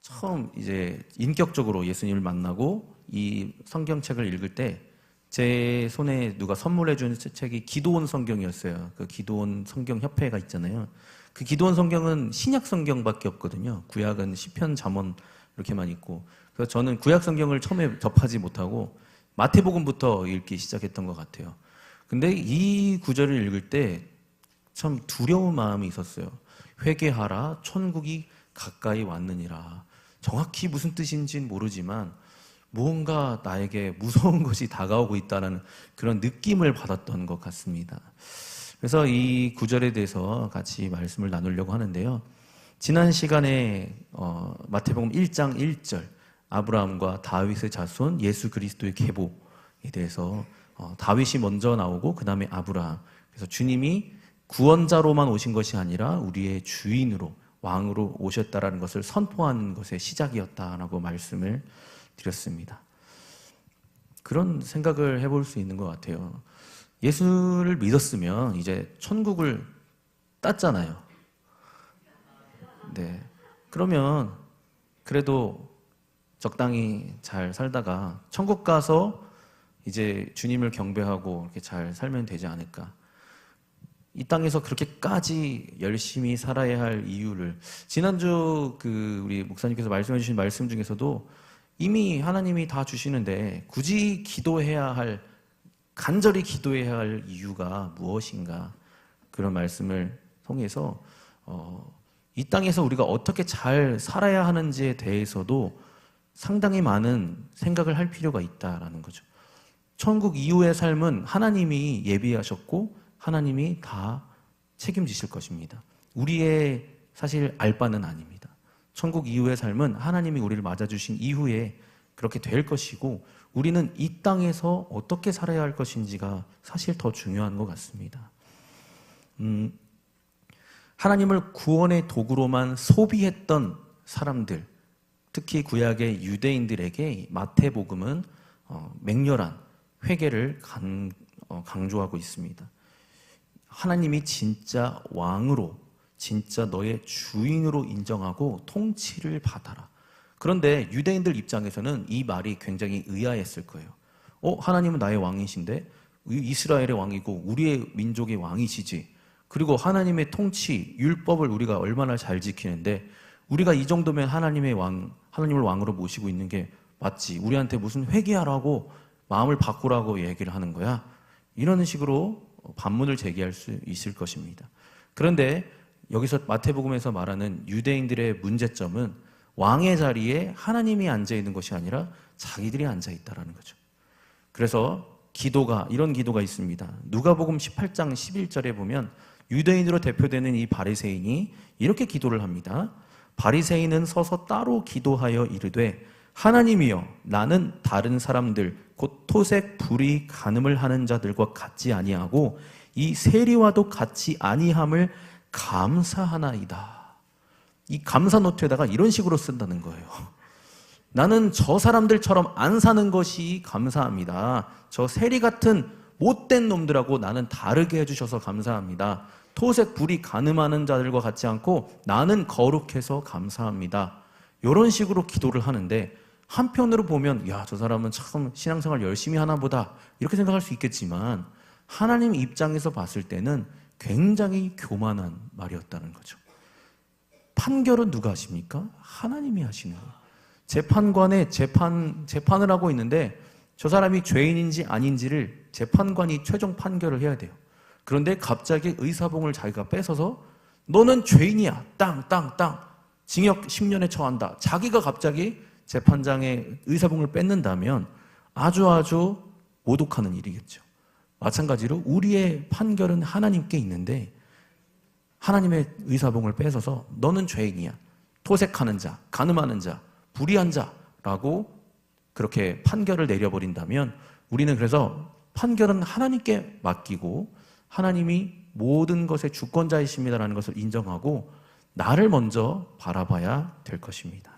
처음 이제 인격적으로 예수님을 만나고 이 성경책을 읽을 때 제 손에 누가 선물해 준 책이 기도원 성경이었어요. 그 기도원 성경 협회가 있잖아요. 그 기도원 성경은 신약 성경밖에 없거든요. 구약은 시편, 잠언 이렇게만 있고. 그래서 저는 구약 성경을 처음에 접하지 못하고 마태복음부터 읽기 시작했던 것 같아요. 근데 이 구절을 읽을 때 참 두려운 마음이 있었어요. 회개하라, 천국이 가까이 왔느니라. 정확히 무슨 뜻인지는 모르지만 무언가 나에게 무서운 것이 다가오고 있다는 그런 느낌을 받았던 것 같습니다. 그래서 이 구절에 대해서 같이 말씀을 나누려고 하는데요. 지난 시간에 마태복음 1장 1절 아브라함과 다윗의 자손 예수 그리스도의 계보에 대해서 다윗이 먼저 나오고 그 다음에 아브라함. 그래서 주님이 구원자로만 오신 것이 아니라 우리의 주인으로 왕으로 오셨다라는 것을 선포한 것의 시작이었다라고 말씀을 드렸습니다. 그런 생각을 해볼 수 있는 것 같아요. 예수를 믿었으면 이제 천국을 땄잖아요. 네. 그러면 그래도 적당히 잘 살다가 천국 가서 이제 주님을 경배하고 이렇게 잘 살면 되지 않을까. 이 땅에서 그렇게까지 열심히 살아야 할 이유를 지난주 우리 목사님께서 말씀해 주신 말씀 중에서도 이미 하나님이 다 주시는데 굳이 간절히 기도해야 할 이유가 무엇인가 그런 말씀을 통해서 이 땅에서 우리가 어떻게 잘 살아야 하는지에 대해서도 상당히 많은 생각을 할 필요가 있다라는 거죠. 천국 이후의 삶은 하나님이 예비하셨고 하나님이 다 책임지실 것입니다. 우리의 사실 알 바는 아닙니다. 천국 이후의 삶은 하나님이 우리를 맞아주신 이후에 그렇게 될 것이고 우리는 이 땅에서 어떻게 살아야 할 것인지가 사실 더 중요한 것 같습니다. 하나님을 구원의 도구로만 소비했던 사람들, 특히 구약의 유대인들에게 마태복음은 맹렬한 회개를 강조하고 있습니다. 하나님이 진짜 왕으로, 진짜 너의 주인으로 인정하고 통치를 받아라. 그런데 유대인들 입장에서는 이 말이 굉장히 의아했을 거예요. 하나님은 나의 왕이신데 이스라엘의 왕이고 우리의 민족의 왕이시지. 그리고 하나님의 통치, 율법을 우리가 얼마나 잘 지키는데 우리가 이 정도면 하나님을 왕으로 모시고 있는 게 맞지. 우리한테 무슨 회개하라고 마음을 바꾸라고 얘기를 하는 거야. 이런 식으로 반문을 제기할 수 있을 것입니다. 그런데 여기서 마태복음에서 말하는 유대인들의 문제점은 왕의 자리에 하나님이 앉아 있는 것이 아니라 자기들이 앉아 있다라는 거죠. 그래서 이런 기도가 있습니다. 누가복음 18장 11절에 보면 유대인으로 대표되는 이 바리새인이 이렇게 기도를 합니다. 바리새인은 서서 따로 기도하여 이르되 하나님이여 나는 다른 사람들 곧 토색 불의 간음을 하는 자들과 같지 아니하고 이 세리와도 같지 아니함을 감사하나이다. 이 감사 노트에다가 이런 식으로 쓴다는 거예요. 나는 저 사람들처럼 안 사는 것이 감사합니다. 저 세리 같은 못된 놈들하고 나는 다르게 해주셔서 감사합니다. 토색 불의 간음하는 자들과 같지 않고 나는 거룩해서 감사합니다. 이런 식으로 기도를 하는데 한편으로 보면 저 사람은 참 신앙생활 열심히 하나 보다 이렇게 생각할 수 있겠지만 하나님 입장에서 봤을 때는 굉장히 교만한 말이었다는 거죠. 판결은 누가 하십니까? 하나님이 하시는 거예요. 재판관에 재판을 하고 있는데 저 사람이 죄인인지 아닌지를 재판관이 최종 판결을 해야 돼요. 그런데 갑자기 의사봉을 자기가 뺏어서 너는 죄인이야. 땅. 징역 10년에 처한다. 자기가 갑자기 재판장의 의사봉을 뺏는다면 아주 모독하는 일이겠죠. 마찬가지로 우리의 판결은 하나님께 있는데 하나님의 의사봉을 뺏어서 너는 죄인이야. 토색하는 자, 간음하는 자, 불의한 자라고 그렇게 판결을 내려버린다면 우리는 그래서 판결은 하나님께 맡기고 하나님이 모든 것의 주권자이십니다라는 것을 인정하고 나를 먼저 바라봐야 될 것입니다.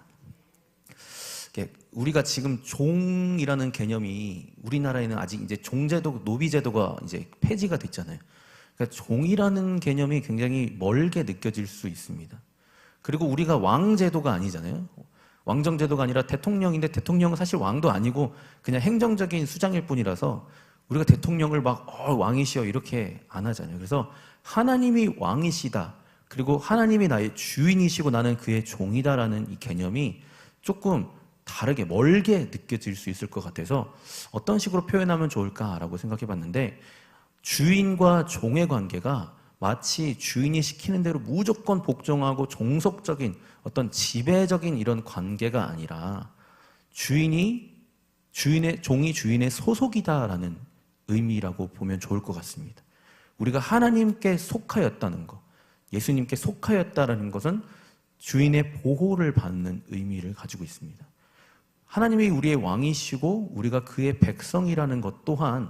우리가 지금 종이라는 개념이 우리나라에는 아직 이제 종제도, 노비제도가 이제 폐지가 됐잖아요. 그러니까 종이라는 개념이 굉장히 멀게 느껴질 수 있습니다. 그리고 우리가 왕제도가 아니잖아요. 왕정제도가 아니라 대통령인데 대통령은 사실 왕도 아니고 그냥 행정적인 수장일 뿐이라서 우리가 대통령을 막 왕이시여 이렇게 안 하잖아요. 그래서 하나님이 왕이시다. 그리고 하나님이 나의 주인이시고 나는 그의 종이다라는 이 개념이 조금 다르게 멀게 느껴질 수 있을 것 같아서 어떤 식으로 표현하면 좋을까라고 생각해 봤는데 주인과 종의 관계가 마치 주인이 시키는 대로 무조건 복종하고 종속적인 어떤 지배적인 이런 관계가 아니라 종이 주인의 소속이다라는 의미라고 보면 좋을 것 같습니다. 우리가 하나님께 속하였다는 것, 예수님께 속하였다라는 것은 주인의 보호를 받는 의미를 가지고 있습니다. 하나님이 우리의 왕이시고 우리가 그의 백성이라는 것 또한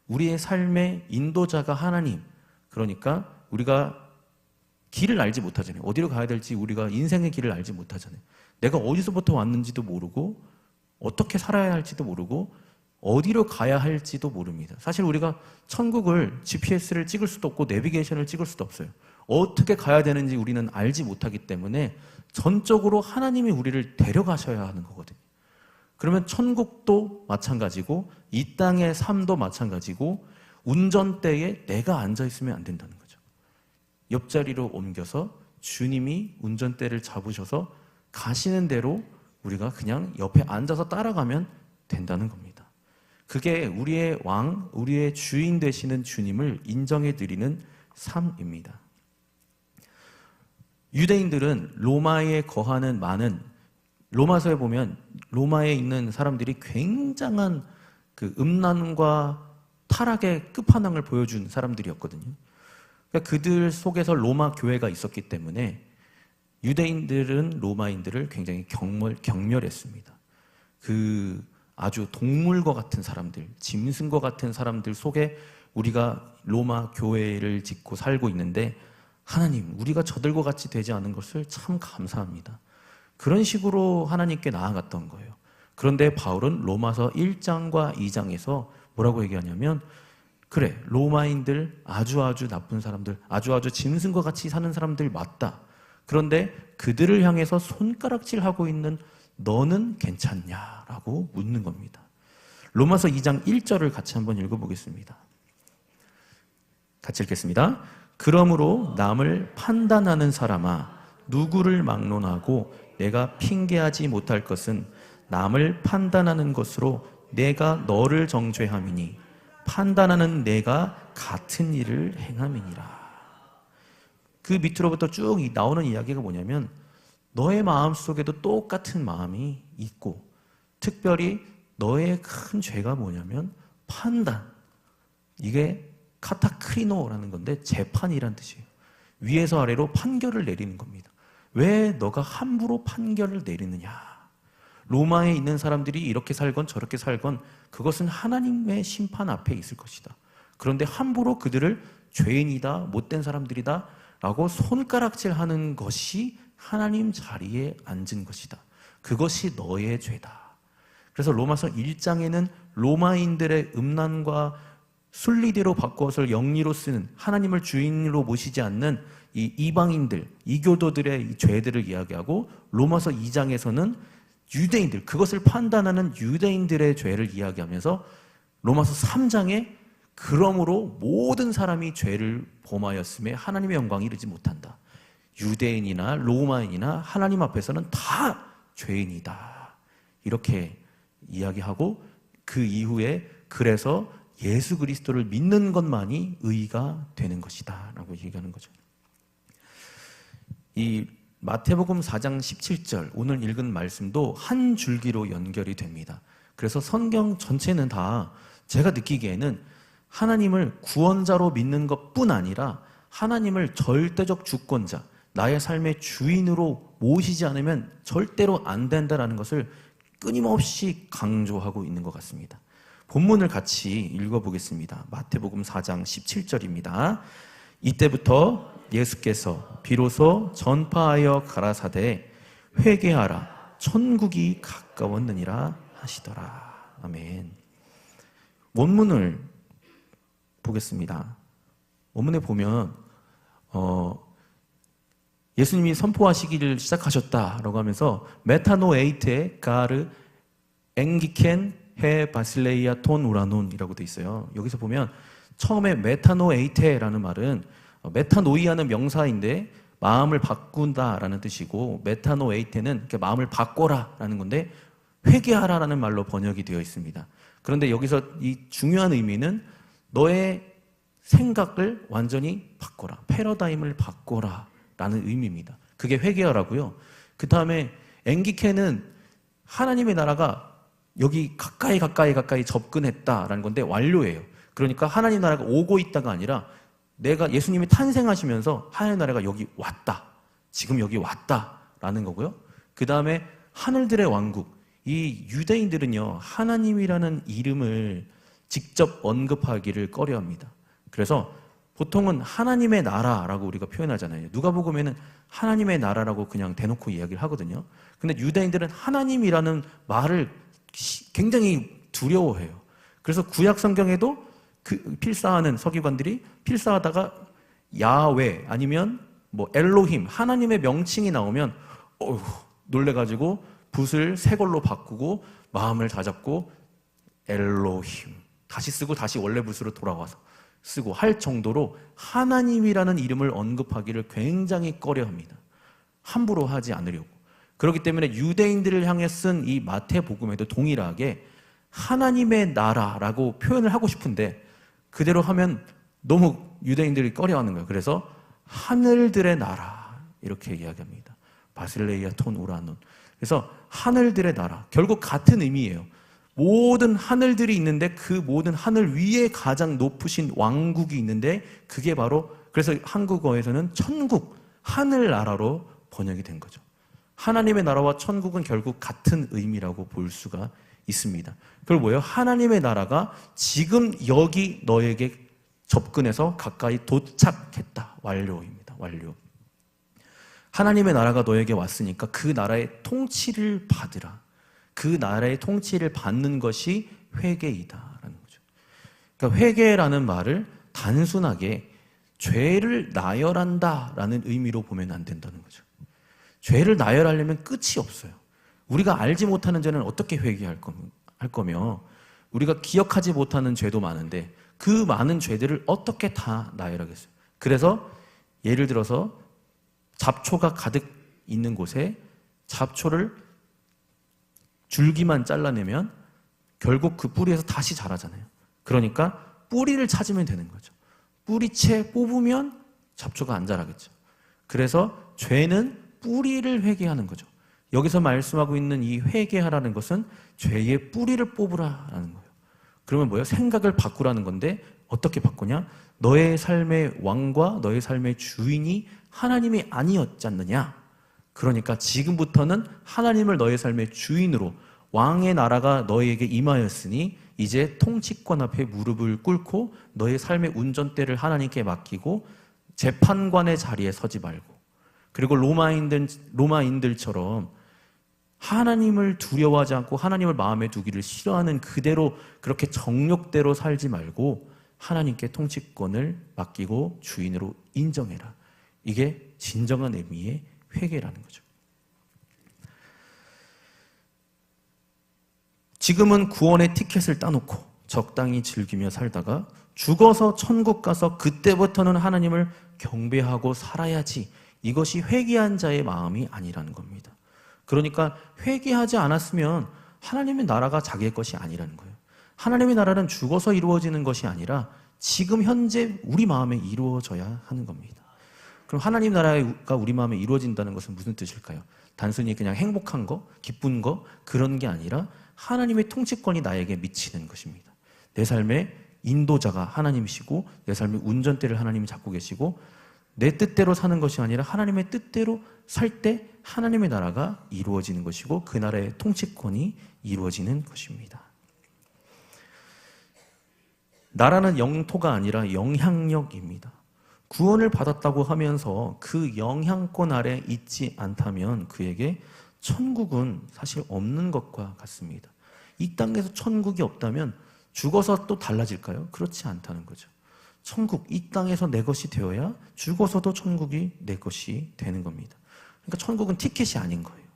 우리의 삶의 인도자가 하나님, 그러니까 우리가 길을 알지 못하잖아요. 어디로 가야 될지 우리가 인생의 길을 알지 못하잖아요. 내가 어디서부터 왔는지도 모르고 어떻게 살아야 할지도 모르고 어디로 가야 할지도 모릅니다. 사실 우리가 천국을 GPS를 찍을 수도 없고 내비게이션을 찍을 수도 없어요. 어떻게 가야 되는지 우리는 알지 못하기 때문에 전적으로 하나님이 우리를 데려가셔야 하는 거거든요. 그러면 천국도 마찬가지고 이 땅의 삶도 마찬가지고 운전대에 내가 앉아있으면 안 된다는 거죠. 옆자리로 옮겨서 주님이 운전대를 잡으셔서 가시는 대로 우리가 그냥 옆에 앉아서 따라가면 된다는 겁니다. 그게 우리의 왕, 우리의 주인 되시는 주님을 인정해 드리는 삶입니다. 유대인들은 로마에 거하는 많은, 로마서에 보면 로마에 있는 사람들이 굉장한 그 음란과 타락의 끝판왕을 보여준 사람들이었거든요. 그러니까 그들 속에서 로마 교회가 있었기 때문에 유대인들은 로마인들을 굉장히 경멸했습니다. 그 아주 동물과 같은 사람들, 짐승과 같은 사람들 속에 우리가 로마 교회를 짓고 살고 있는데 하나님, 우리가 저들과 같이 되지 않은 것을 참 감사합니다. 그런 식으로 하나님께 나아갔던 거예요. 그런데 바울은 로마서 1장과 2장에서 뭐라고 얘기하냐면 그래, 로마인들 아주 나쁜 사람들, 아주 짐승과 같이 사는 사람들 맞다. 그런데 그들을 향해서 손가락질하고 있는 너는 괜찮냐라고 묻는 겁니다. 로마서 2장 1절을 같이 한번 읽어보겠습니다. 같이 읽겠습니다. 그러므로 남을 판단하는 사람아, 누구를 막론하고 내가 핑계하지 못할 것은 남을 판단하는 것으로 내가 너를 정죄함이니 판단하는 내가 같은 일을 행함이니라. 그 밑으로부터 쭉 나오는 이야기가 뭐냐면 너의 마음속에도 똑같은 마음이 있고 특별히 너의 큰 죄가 뭐냐면 판단. 이게 카타크리노라는 건데 재판이란 뜻이에요. 위에서 아래로 판결을 내리는 겁니다. 왜 너가 함부로 판결을 내리느냐. 로마에 있는 사람들이 이렇게 살건 저렇게 살건 그것은 하나님의 심판 앞에 있을 것이다. 그런데 함부로 그들을 죄인이다, 못된 사람들이다 라고 손가락질하는 것이 하나님 자리에 앉은 것이다. 그것이 너의 죄다. 그래서 로마서 1장에는 로마인들의 음란과 순리대로 바꿔서 영리로 쓰는 하나님을 주인으로 모시지 않는 이 이방인들, 이교도들의 이 죄들을 이야기하고 로마서 2장에서는 유대인들, 그것을 판단하는 유대인들의 죄를 이야기하면서 로마서 3장에 그러므로 모든 사람이 죄를 범하였음에 하나님의 영광이 이르지 못한다. 유대인이나 로마인이나 하나님 앞에서는 다 죄인이다. 이렇게 이야기하고 그 이후에 그래서 예수 그리스도를 믿는 것만이 의가 되는 것이다 라고 얘기하는 거죠. 이 마태복음 4장 17절 오늘 읽은 말씀도 한 줄기로 연결이 됩니다. 그래서 성경 전체는 다 제가 느끼기에는 하나님을 구원자로 믿는 것뿐 아니라 하나님을 절대적 주권자, 나의 삶의 주인으로 모시지 않으면 절대로 안 된다는 것을 끊임없이 강조하고 있는 것 같습니다. 본문을 같이 읽어보겠습니다. 마태복음 4장 17절입니다. 이때부터 예수께서 비로소 전파하여 가라사대 회개하라 천국이 가까웠느니라 하시더라. 아멘. 원문을 보겠습니다. 원문에 보면 예수님이 선포하시기를 시작하셨다라고 하면서 메타노에이테 가르 엥기켄 헤 바실레이아 톤 우라논이라고 돼 있어요. 여기서 보면 처음에 메타노에이테라는 말은 메타노이아는 명사인데 마음을 바꾼다라는 뜻이고, 메타노에이테는 마음을 바꿔라라는 건데 회개하라라는 말로 번역이 되어 있습니다. 그런데 여기서 이 중요한 의미는 너의 생각을 완전히 바꿔라, 패러다임을 바꿔라 라는 의미입니다. 그게 회개하라고요. 그 다음에 엥기케는 하나님의 나라가 여기 가까이 접근했다라는 건데 완료예요. 그러니까 하나님 나라가 오고 있다가 아니라 내가 예수님이 탄생하시면서 하나님 나라가 여기 왔다, 지금 여기 왔다라는 거고요. 그 다음에 하늘들의 왕국, 이 유대인들은요 하나님이라는 이름을 직접 언급하기를 꺼려합니다. 그래서 보통은 하나님의 나라라고 우리가 표현하잖아요. 누가복음에는 하나님의 나라라고 그냥 대놓고 이야기를 하거든요. 근데 유대인들은 하나님이라는 말을 굉장히 두려워해요. 그래서 구약 성경에도 필사하는 서기관들이 필사하다가 야훼 아니면 뭐 엘로힘, 하나님의 명칭이 나오면 놀래가지고 붓을 새 걸로 바꾸고 마음을 다잡고 엘로힘 다시 쓰고 다시 원래 붓으로 돌아와서 쓰고 할 정도로 하나님이라는 이름을 언급하기를 굉장히 꺼려합니다. 함부로 하지 않으려고. 그렇기 때문에 유대인들을 향해 쓴 이 마태복음에도 동일하게 하나님의 나라라고 표현을 하고 싶은데 그대로 하면 너무 유대인들이 꺼려하는 거예요. 그래서 하늘들의 나라 이렇게 이야기합니다. 바실레이아 톤 우라논. 그래서 하늘들의 나라, 결국 같은 의미예요. 모든 하늘들이 있는데 그 모든 하늘 위에 가장 높으신 왕국이 있는데 그게 바로, 그래서 한국어에서는 천국, 하늘나라로 번역이 된 거죠. 하나님의 나라와 천국은 결국 같은 의미라고 볼 수가 있습니다. 그걸 뭐예요? 하나님의 나라가 지금 여기 너에게 접근해서 가까이 도착했다. 완료입니다. 완료. 하나님의 나라가 너에게 왔으니까 그 나라의 통치를 받으라. 그 나라의 통치를 받는 것이 회개이다라는 거죠. 그러니까 회개라는 말을 단순하게 죄를 나열한다라는 의미로 보면 안 된다는 거죠. 죄를 나열하려면 끝이 없어요. 우리가 알지 못하는 죄는 어떻게 회개할 거며 우리가 기억하지 못하는 죄도 많은데 그 많은 죄들을 어떻게 다 나열하겠어요. 그래서 예를 들어서 잡초가 가득 있는 곳에 잡초를 줄기만 잘라내면 결국 그 뿌리에서 다시 자라잖아요. 그러니까 뿌리를 찾으면 되는 거죠. 뿌리채 뽑으면 잡초가 안 자라겠죠. 그래서 죄는 뿌리를 회개하는 거죠. 여기서 말씀하고 있는 이 회개하라는 것은 죄의 뿌리를 뽑으라라는 거예요. 그러면 뭐예요? 생각을 바꾸라는 건데 어떻게 바꾸냐? 너의 삶의 왕과 너의 삶의 주인이 하나님이 아니었지 않느냐? 그러니까 지금부터는 하나님을 너의 삶의 주인으로, 왕의 나라가 너에게 임하였으니 이제 통치권 앞에 무릎을 꿇고 너의 삶의 운전대를 하나님께 맡기고 재판관의 자리에 서지 말고, 그리고 로마인들처럼 하나님을 두려워하지 않고 하나님을 마음에 두기를 싫어하는 그대로 그렇게 정욕대로 살지 말고 하나님께 통치권을 맡기고 주인으로 인정해라. 이게 진정한 의미의 회개라는 거죠. 지금은 구원의 티켓을 따놓고 적당히 즐기며 살다가 죽어서 천국 가서 그때부터는 하나님을 경배하고 살아야지. 이것이 회개한 자의 마음이 아니라는 겁니다. 그러니까 회개하지 않았으면 하나님의 나라가 자기의 것이 아니라는 거예요. 하나님의 나라는 죽어서 이루어지는 것이 아니라 지금 현재 우리 마음에 이루어져야 하는 겁니다. 그럼 하나님 나라가 우리 마음에 이루어진다는 것은 무슨 뜻일까요? 단순히 그냥 행복한 거, 기쁜 거, 그런 게 아니라 하나님의 통치권이 나에게 미치는 것입니다. 내 삶의 인도자가 하나님이시고 내 삶의 운전대를 하나님이 잡고 계시고 내 뜻대로 사는 것이 아니라 하나님의 뜻대로 살 때 하나님의 나라가 이루어지는 것이고 그 나라의 통치권이 이루어지는 것입니다. 나라는 영토가 아니라 영향력입니다. 구원을 받았다고 하면서 그 영향권 아래 있지 않다면 그에게 천국은 사실 없는 것과 같습니다. 이 땅에서 천국이 없다면 죽어서 또 달라질까요? 그렇지 않다는 거죠. 천국, 이 땅에서 내 것이 되어야 죽어서도 천국이 내 것이 되는 겁니다. 그러니까 천국은 티켓이 아닌 거예요.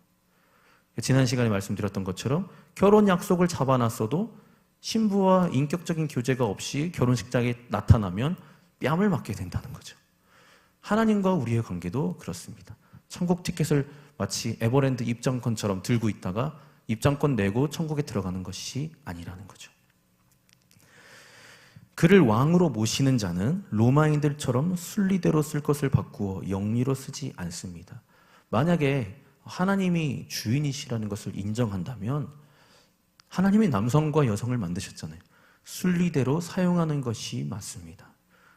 지난 시간에 말씀드렸던 것처럼 결혼 약속을 잡아놨어도 신부와 인격적인 교제가 없이 결혼식장에 나타나면 뺨을 맞게 된다는 거죠. 하나님과 우리의 관계도 그렇습니다. 천국 티켓을 마치 에버랜드 입장권처럼 들고 있다가 입장권 내고 천국에 들어가는 것이 아니라는 거죠. 그를 왕으로 모시는 자는 로마인들처럼 순리대로 쓸 것을 바꾸어 영리로 쓰지 않습니다. 만약에 하나님이 주인이시라는 것을 인정한다면 하나님이 남성과 여성을 만드셨잖아요. 순리대로 사용하는 것이 맞습니다.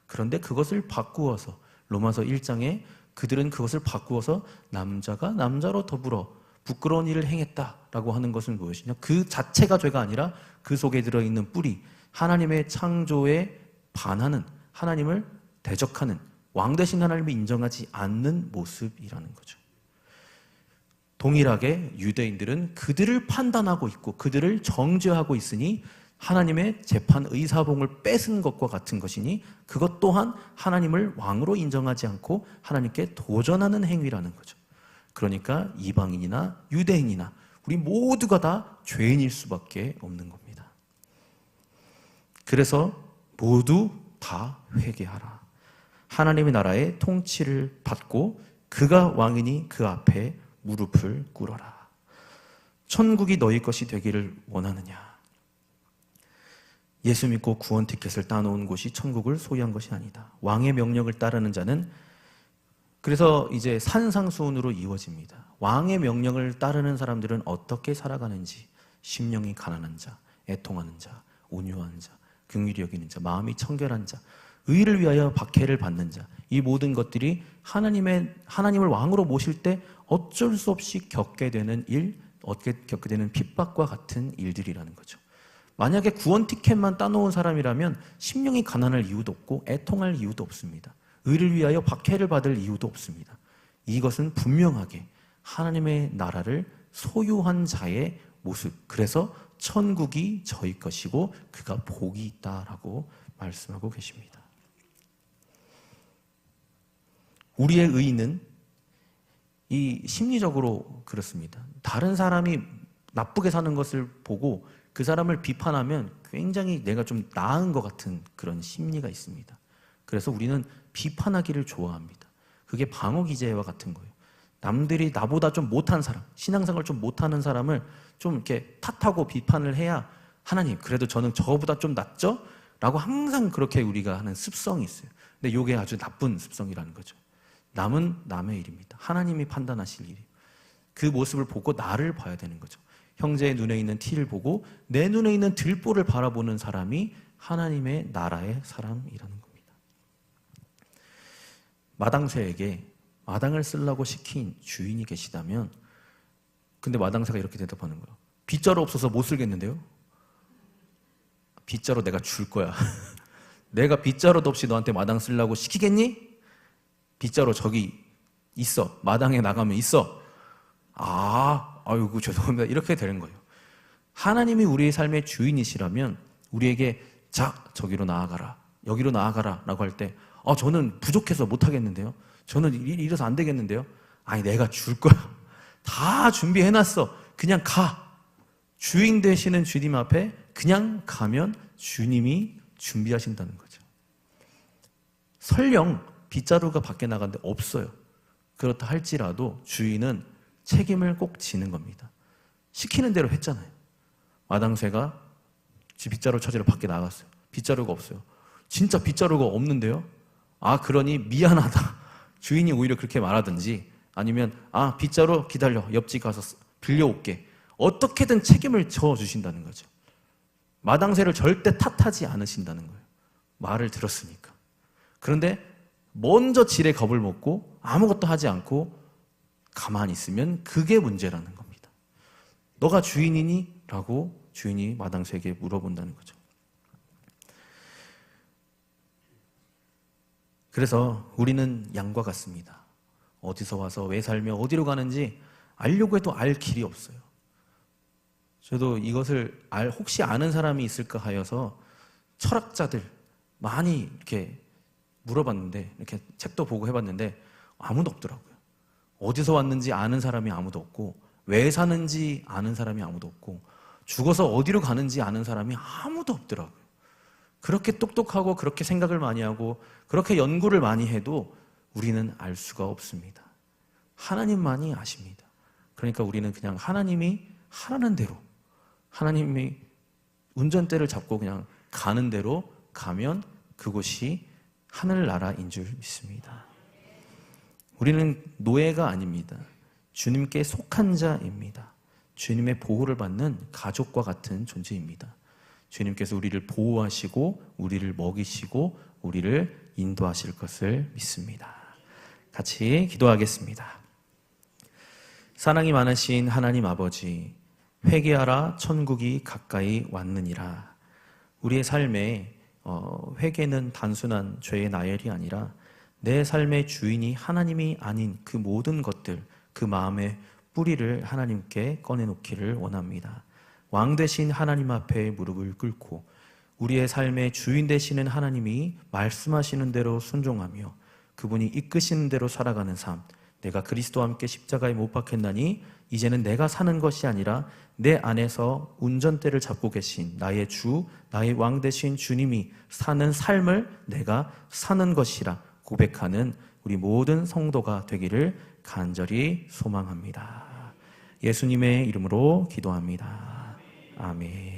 그런데 그것을 바꾸어서 로마서 1장에 그들은 그것을 바꾸어서 남자가 남자로 더불어 부끄러운 일을 행했다라고 하는 것은 무엇이냐? 그 자체가 죄가 아니라 그 속에 들어있는 뿌리, 하나님의 창조에 반하는, 하나님을 대적하는, 왕 대신 하나님을 인정하지 않는 모습이라는 거죠. 동일하게 유대인들은 그들을 판단하고 있고 그들을 정죄하고 있으니 하나님의 재판 의사봉을 뺏은 것과 같은 것이니 그것 또한 하나님을 왕으로 인정하지 않고 하나님께 도전하는 행위라는 거죠. 그러니까 이방인이나 유대인이나 우리 모두가 다 죄인일 수밖에 없는 겁니다. 그래서 모두 다 회개하라. 하나님의 나라의 통치를 받고 그가 왕이니 그 앞에 무릎을 꿇어라. 천국이 너희 것이 되기를 원하느냐? 예수 믿고 구원 티켓을 따놓은 곳이 천국을 소유한 것이 아니다. 왕의 명령을 따르는 자는, 그래서 이제 산상수훈으로 이루어집니다. 왕의 명령을 따르는 사람들은 어떻게 살아가는지, 심령이 가난한 자, 애통하는 자, 온유한 자, 긍휼히 여기는 자, 마음이 청결한 자, 의를 위하여 박해를 받는 자, 이 모든 것들이 하나님을 왕으로 모실 때 어쩔 수 없이 겪게 되는 일, 겪게 되는 핍박과 같은 일들이라는 거죠. 만약에 구원 티켓만 따놓은 사람이라면 심령이 가난할 이유도 없고 애통할 이유도 없습니다. 의를 위하여 박해를 받을 이유도 없습니다. 이것은 분명하게 하나님의 나라를 소유한 자의 모습, 그래서 천국이 저희 것이고 그가 복이 있다라고 말씀하고 계십니다. 우리의 의는 이 심리적으로 그렇습니다. 다른 사람이 나쁘게 사는 것을 보고 그 사람을 비판하면 굉장히 내가 좀 나은 것 같은 그런 심리가 있습니다. 그래서 우리는 비판하기를 좋아합니다. 그게 방어기제와 같은 거예요. 남들이 나보다 좀 못한 사람, 신앙생활을 좀 못하는 사람을 좀 이렇게 탓하고 비판을 해야 하나님, 그래도 저는 저보다 좀 낫죠? 라고 항상 그렇게 우리가 하는 습성이 있어요. 근데 이게 아주 나쁜 습성이라는 거죠. 남은 남의 일입니다. 하나님이 판단하실 일이에요. 그 모습을 보고 나를 봐야 되는 거죠. 형제의 눈에 있는 티를 보고 내 눈에 있는 들보를 바라보는 사람이 하나님의 나라의 사람이라는 겁니다. 마당새에게 마당을 쓰려고 시킨 주인이 계시다면, 근데 마당새가 이렇게 대답하는 거예요. 빗자루 없어서 못 쓸겠는데요? 빗자루 내가 줄 거야. 내가 빗자루도 없이 너한테 마당 쓰려고 시키겠니? 빗자루 저기 있어. 마당에 나가면 있어. 아이고 죄송합니다. 이렇게 되는 거예요. 하나님이 우리의 삶의 주인이시라면 우리에게 자, 저기로 나아가라, 여기로 나아가라 라고 할 때 저는 부족해서 못하겠는데요, 저는 이래서 안 되겠는데요, 아니 내가 줄 거야, 다 준비해놨어, 그냥 가. 주인 되시는 주님 앞에 그냥 가면 주님이 준비하신다는 거죠. 설령 빗자루가 밖에 나갔는데 없어요. 그렇다 할지라도 주인은 책임을 꼭 지는 겁니다. 시키는 대로 했잖아요. 마당새가 빗자루 찾으러 밖에 나갔어요. 빗자루가 없어요. 진짜 빗자루가 없는데요? 그러니 미안하다. 주인이 오히려 그렇게 말하든지, 아니면 빗자루 기다려, 옆집 가서 빌려올게. 어떻게든 책임을 져주신다는 거죠. 마당새를 절대 탓하지 않으신다는 거예요. 말을 들었으니까. 그런데 먼저 지레 겁을 먹고 아무것도 하지 않고 가만히 있으면 그게 문제라는 겁니다. 너가 주인이니? 라고 주인이 마당새에게 물어본다는 거죠. 그래서 우리는 양과 같습니다. 어디서 와서 왜 살며 어디로 가는지 알려고 해도 알 길이 없어요. 저도 이것을 혹시 아는 사람이 있을까 하여서 철학자들, 많이 이렇게 물어봤는데, 이렇게 책도 보고 해봤는데 아무도 없더라고요. 어디서 왔는지 아는 사람이 아무도 없고, 왜 사는지 아는 사람이 아무도 없고, 죽어서 어디로 가는지 아는 사람이 아무도 없더라고요. 그렇게 똑똑하고 그렇게 생각을 많이 하고 그렇게 연구를 많이 해도 우리는 알 수가 없습니다. 하나님만이 아십니다. 그러니까 우리는 그냥 하나님이 하라는 대로, 하나님이 운전대를 잡고 그냥 가는 대로 가면 그곳이 하늘나라인 줄 믿습니다. 우리는 노예가 아닙니다. 주님께 속한 자입니다. 주님의 보호를 받는 가족과 같은 존재입니다. 주님께서 우리를 보호하시고 우리를 먹이시고 우리를 인도하실 것을 믿습니다. 같이 기도하겠습니다. 사랑이 많으신 하나님 아버지, 회개하라 천국이 가까이 왔느니라. 우리의 삶에 회개는 단순한 죄의 나열이 아니라 내 삶의 주인이 하나님이 아닌 그 모든 것들, 그 마음의 뿌리를 하나님께 꺼내놓기를 원합니다. 왕 되신 하나님 앞에 무릎을 꿇고 우리의 삶의 주인 되시는 하나님이 말씀하시는 대로 순종하며 그분이 이끄시는 대로 살아가는 삶, 내가 그리스도와 함께 십자가에 못 박혔나니 이제는 내가 사는 것이 아니라 내 안에서 운전대를 잡고 계신 나의 주, 나의 왕 되신 주님이 사는 삶을 내가 사는 것이라 고백하는 우리 모든 성도가 되기를 간절히 소망합니다. 예수님의 이름으로 기도합니다. 아멘.